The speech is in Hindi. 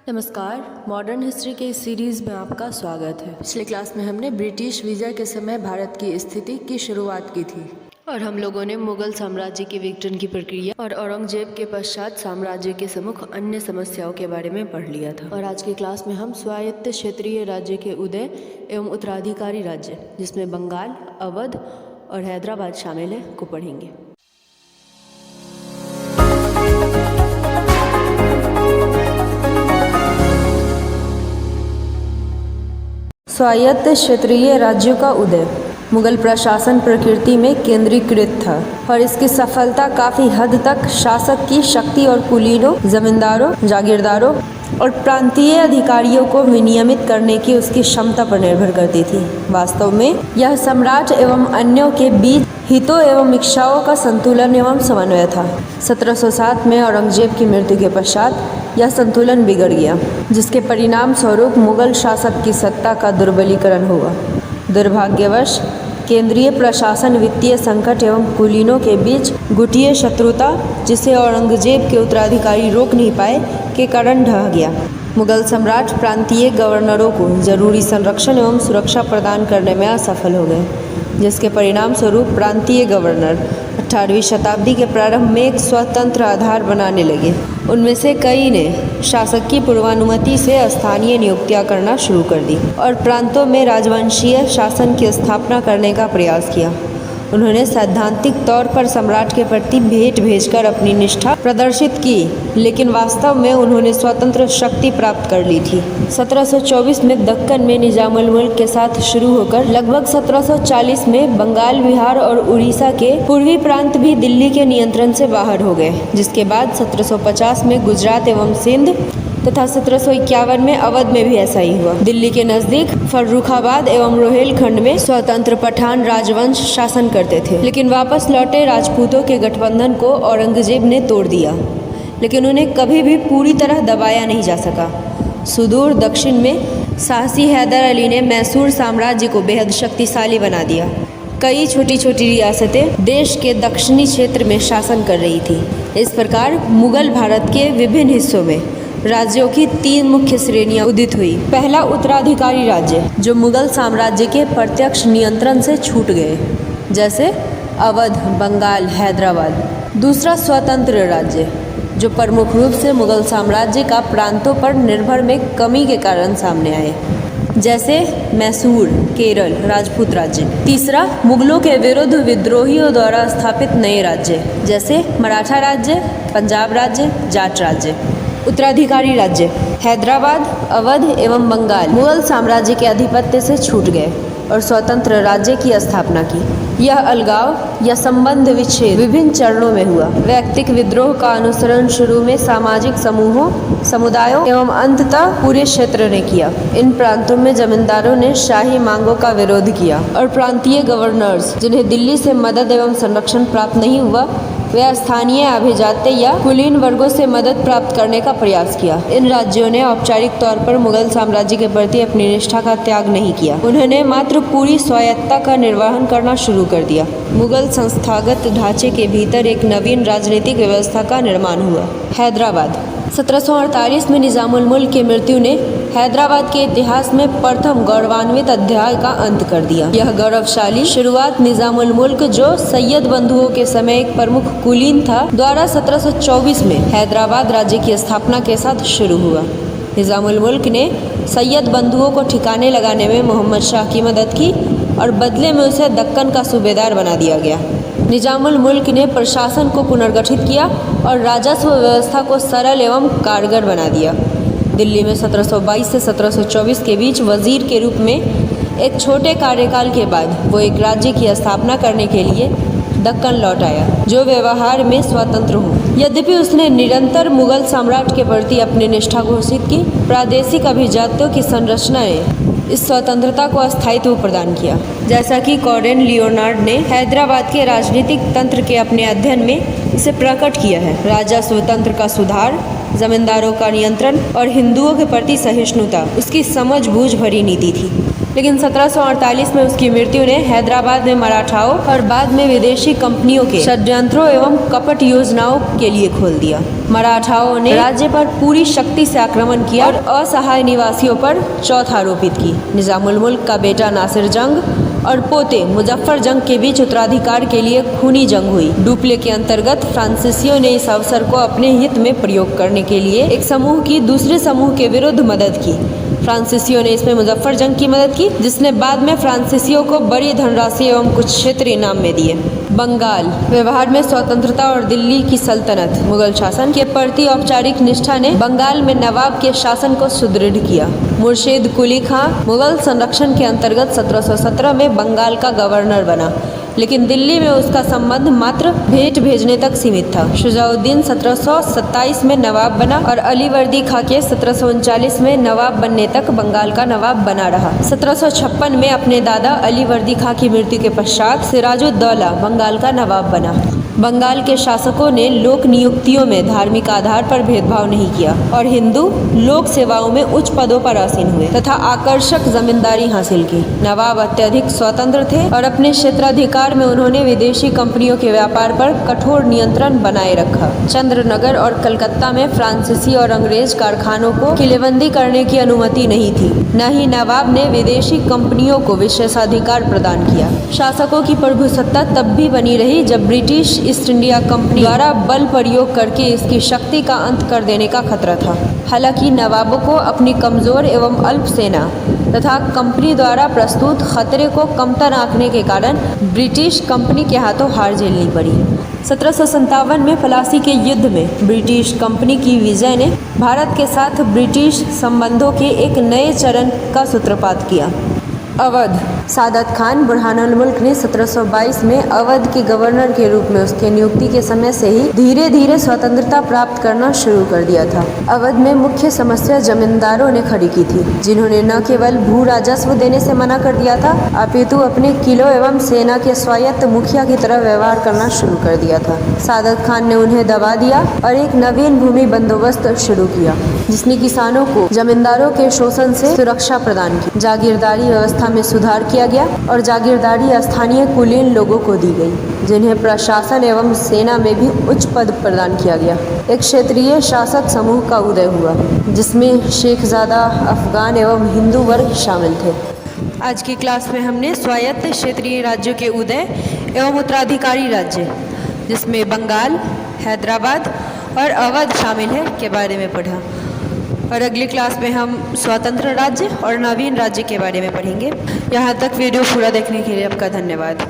नमस्कार, मॉडर्न हिस्ट्री के इस सीरीज़ में आपका स्वागत है। पिछले क्लास में हमने ब्रिटिश विजय के समय भारत की स्थिति की शुरुआत की थी और हम लोगों ने मुगल साम्राज्य के विघटन की प्रक्रिया और औरंगजेब के पश्चात साम्राज्य के सम्मुख अन्य समस्याओं के बारे में पढ़ लिया था। और आज की क्लास में हम स्वायत्त क्षेत्रीय राज्य के उदय एवं उत्तराधिकारी राज्य, जिसमें बंगाल, अवध और हैदराबाद शामिल है, को पढ़ेंगे। स्वायत्त क्षेत्रीय राज्यों का उदय। मुगल प्रशासन प्रकृति में केंद्रीकृत था और इसकी सफलता काफ़ी हद तक शासक की शक्ति और कुलीनों, जमींदारों, जागीरदारों और प्रांतीय अधिकारियों को विनियमित करने की उसकी क्षमता पर निर्भर करती थी। वास्तव में यह सम्राट एवं अन्यों के बीच हितों एवं इच्छाओं का संतुलन एवं समन्वय था। 1707 में औरंगजेब की मृत्यु के पश्चात यह संतुलन बिगड़ गया, जिसके परिणाम स्वरूप मुगल शासक की सत्ता का दुर्बलीकरण हुआ। दुर्भाग्यवश केंद्रीय प्रशासन वित्तीय संकट एवं कुलीनों के बीच गुटीय शत्रुता, जिसे औरंगजेब के उत्तराधिकारी रोक नहीं पाए, के कारण ढह गया। मुगल सम्राट प्रांतीय गवर्नरों को जरूरी संरक्षण एवं सुरक्षा प्रदान करने में असफल हो गए, जिसके परिणाम स्वरूप प्रांतीय गवर्नर 18वीं शताब्दी के प्रारंभ में एक स्वतंत्र आधार बनाने लगे। उनमें से कई ने शासक की पूर्वानुमति से स्थानीय नियुक्तियां करना शुरू कर दी और प्रांतों में राजवंशीय शासन की स्थापना करने का प्रयास किया। उन्होंने सैद्धांतिक तौर पर सम्राट के प्रति भेंट भेजकर अपनी निष्ठा प्रदर्शित की, लेकिन वास्तव में उन्होंने स्वतंत्र शक्ति प्राप्त कर ली थी। 1724 में दक्कन में निजामुल मुल्क के साथ शुरू होकर लगभग 1740 में बंगाल, बिहार और उड़ीसा के पूर्वी प्रांत भी दिल्ली के नियंत्रण से बाहर हो गए, जिसके बाद 1750 में गुजरात एवं सिंध तथा 1751 में अवध में भी ऐसा ही हुआ। दिल्ली के नज़दीक फर्रुखाबाद एवं रोहिलखंड में स्वतंत्र पठान राजवंश शासन करते थे, लेकिन वापस लौटे राजपूतों के गठबंधन को औरंगजेब ने तोड़ दिया, लेकिन उन्हें कभी भी पूरी तरह दबाया नहीं जा सका। सुदूर दक्षिण में साहसी हैदर अली ने मैसूर साम्राज्य को बेहद शक्तिशाली बना दिया। कई छोटी छोटी रियासतें देश के दक्षिणी क्षेत्र में शासन कर रही थी। इस प्रकार मुगल भारत के विभिन्न हिस्सों में राज्यों की 3 मुख्य श्रेणियां उदित हुई। पहला, उत्तराधिकारी राज्य, जो मुगल साम्राज्य के प्रत्यक्ष नियंत्रण से छूट गए, जैसे अवध, बंगाल, हैदराबाद। दूसरा, स्वतंत्र राज्य, जो प्रमुख रूप से मुगल साम्राज्य का प्रांतों पर निर्भर में कमी के कारण सामने आए, जैसे मैसूर, केरल, राजपूत राज्य। तीसरा, मुगलों के विरुद्ध विद्रोहियों द्वारा स्थापित नए राज्य, जैसे मराठा राज्य, पंजाब राज्य, जाट राज्य। उत्तराधिकारी राज्य, हैदराबाद, अवध एवं बंगाल मुगल साम्राज्य के आधिपत्य से छूट गए और स्वतंत्र राज्य की स्थापना की। यह अलगाव या संबंध विच्छेद विभिन्न चरणों में हुआ। व्यक्तिक विद्रोह का अनुसरण शुरू में सामाजिक समूहों, समुदायों एवं अंततः पूरे क्षेत्र ने किया। इन प्रांतों में जमींदारों ने शाही मांगों का विरोध किया और प्रांतीय गवर्नर्स, जिन्हें दिल्ली से मदद एवं संरक्षण प्राप्त नहीं हुआ, वे स्थानीय अभिजात्य या कुलीन वर्गों से मदद प्राप्त करने का प्रयास किया। इन राज्यों ने औपचारिक तौर पर मुगल साम्राज्य के प्रति अपनी निष्ठा का त्याग नहीं किया। उन्होंने मात्र पूरी स्वायत्तता का निर्वहन करना शुरू कर दिया। मुगल संस्थागत ढांचे के भीतर एक नवीन राजनीतिक व्यवस्था का निर्माण हुआ। हैदराबाद। 1748 में निजामुल मुल्क की मृत्यु ने हैदराबाद के इतिहास में प्रथम गौरवान्वित अध्याय का अंत कर दिया। यह गौरवशाली शुरुआत निजामुल मुल्क, जो सैयद बंधुओं के समय एक प्रमुख कुलीन था, द्वारा 1724 में हैदराबाद राज्य की स्थापना के साथ शुरू हुआ। निजामुल मुल्क ने सैयद बंधुओं को ठिकाने लगाने में मोहम्मद शाह की मदद की और बदले में उसे दक्कन का सूबेदार बना दिया गया। निजामुल मुल्क ने प्रशासन को पुनर्गठित किया और राजस्व व्यवस्था को सरल एवं कारगर बना दिया। दिल्ली में 1722 से 1724 के बीच वजीर के रूप में एक छोटे कार्यकाल के बाद वो एक राज्य की स्थापना करने के लिए दक्कन लौट आया, जो व्यवहार में स्वतंत्र हो। यद्यपि उसने निरंतर मुगल सम्राट के प्रति अपनी निष्ठा घोषित की, प्रादेशिक अभिजात्यों की संरचना ने इस स्वतंत्रता को अस्थायित्व प्रदान किया। जैसा कि कॉरेन लियोनार्ड ने हैदराबाद के राजनीतिक तंत्र के अपने अध्ययन में इसे प्रकट किया है। राजस्व तंत्र का सुधार, जमींदारों का नियंत्रण और हिंदुओं के प्रति सहिष्णुता उसकी समझ बूझ भरी नीति थी। लेकिन 1748 में उसकी मृत्यु ने हैदराबाद में मराठाओं और बाद में विदेशी कंपनियों के षड्यंत्रों एवं कपट योजनाओं के लिए खोल दिया। मराठाओं ने राज्य पर पूरी शक्ति से आक्रमण किया और असहाय निवासियों पर चौथ आरोपित की। निजामुल मुल्क का बेटा नासिर जंग और पोते मुजफ्फर जंग के बीच उत्तराधिकार के लिए खूनी जंग हुई। डुप्ले के अंतर्गत फ्रांसीसियों ने इस अवसर को अपने हित में प्रयोग करने के लिए एक समूह की दूसरे समूह के विरुद्ध मदद की। फ्रांसीसियों ने इसमें मुजफ्फर जंग की मदद की, जिसने बाद में फ्रांसीसियों को बड़ी धनराशि एवं कुछ क्षेत्र इनाम में दिए। बंगाल व्यवहार में स्वतंत्रता और दिल्ली की सल्तनत मुगल शासन के प्रति औपचारिक निष्ठा ने बंगाल में नवाब के शासन को सुदृढ़ किया। मुर्शीद कुली खां मुगल संरक्षण के अंतर्गत 1717 में बंगाल का गवर्नर बना, लेकिन दिल्ली में उसका संबंध मात्र भेंट भेजने तक सीमित था। शुजाउद्दीन 1727 में नवाब बना और अलीवर्दी खां के 1739 में नवाब बनने तक बंगाल का नवाब बना रहा। 1756 में अपने दादा अलीवर्दी खां की मृत्यु के पश्चात सिराजुद्दौला बंगाल का नवाब बना। बंगाल के शासकों ने लोक नियुक्तियों में धार्मिक आधार पर भेदभाव नहीं किया और हिंदू लोक सेवाओं में उच्च पदों पर आसीन हुए तथा आकर्षक जमींदारी हासिल की। नवाब अत्यधिक स्वतंत्र थे और अपने क्षेत्राधिकार में उन्होंने विदेशी कंपनियों के व्यापार पर कठोर नियंत्रण बनाए रखा। चंद्रनगर और कलकत्ता में फ्रांसीसी और अंग्रेज कारखानों को किलेबंदी करने की अनुमति नहीं थी। न ही नवाब ने विदेशी कंपनियों को विशेषाधिकार प्रदान किया। शासकों की प्रभुसत्ता तब भी बनी रही जब ब्रिटिश ईस्ट इंडिया कंपनी द्वारा बल प्रयोग करके इसकी शक्ति का अंत कर देने का खतरा था। हालांकि नवाबों को अपनी कमजोर एवं अल्प सेना तथा कंपनी द्वारा प्रस्तुत खतरे को कमतर आंकने के कारण ब्रिटिश कंपनी के हाथों हार झेलनी पड़ी। 1757 में प्लासी के युद्ध में ब्रिटिश कंपनी की विजय ने भारत के साथ ब्रिटिश संबंधों के एक नए चरण का सूत्रपात किया। अवध सादत खान बुरहानुल मुल्क ने 1722 में अवध के गवर्नर के रूप में उसके नियुक्ति के समय से ही धीरे धीरे स्वतंत्रता प्राप्त करना शुरू कर दिया था। अवध में मुख्य समस्या जमींदारों ने खड़ी की थी, जिन्होंने न केवल भू राजस्व देने से मना कर दिया था, अपितु अपने किलों एवं सेना के स्वायत्त मुखिया की तरह व्यवहार करना शुरू कर दिया था। सादत खान ने उन्हें दबा दिया और एक नवीन भूमि बंदोबस्त शुरू किया, जिसने किसानों को जमींदारों के शोषण से सुरक्षा प्रदान की। जागीरदारी व्यवस्था में सुधार किया गया और जागीरदारी स्थानीय कुलीन लोगों को दी गई, जिन्हें प्रशासन एवं सेना में भी उच्च पद प्रदान किया गया। एक क्षेत्रीय शासक समूह का उदय हुआ, जिसमें शेखजादा, अफगान एवं हिंदू वर्ग शामिल थे। आज की क्लास में हमने स्वायत्त क्षेत्रीय राज्यों के उदय एवं उत्तराधिकारी राज्य, जिसमें बंगाल, हैदराबाद और अवध शामिल है, के बारे में पढ़ा। और अगली क्लास में हम स्वतंत्र राज्य और नवीन राज्य के बारे में पढ़ेंगे। यहाँ तक वीडियो पूरा देखने के लिए आपका धन्यवाद।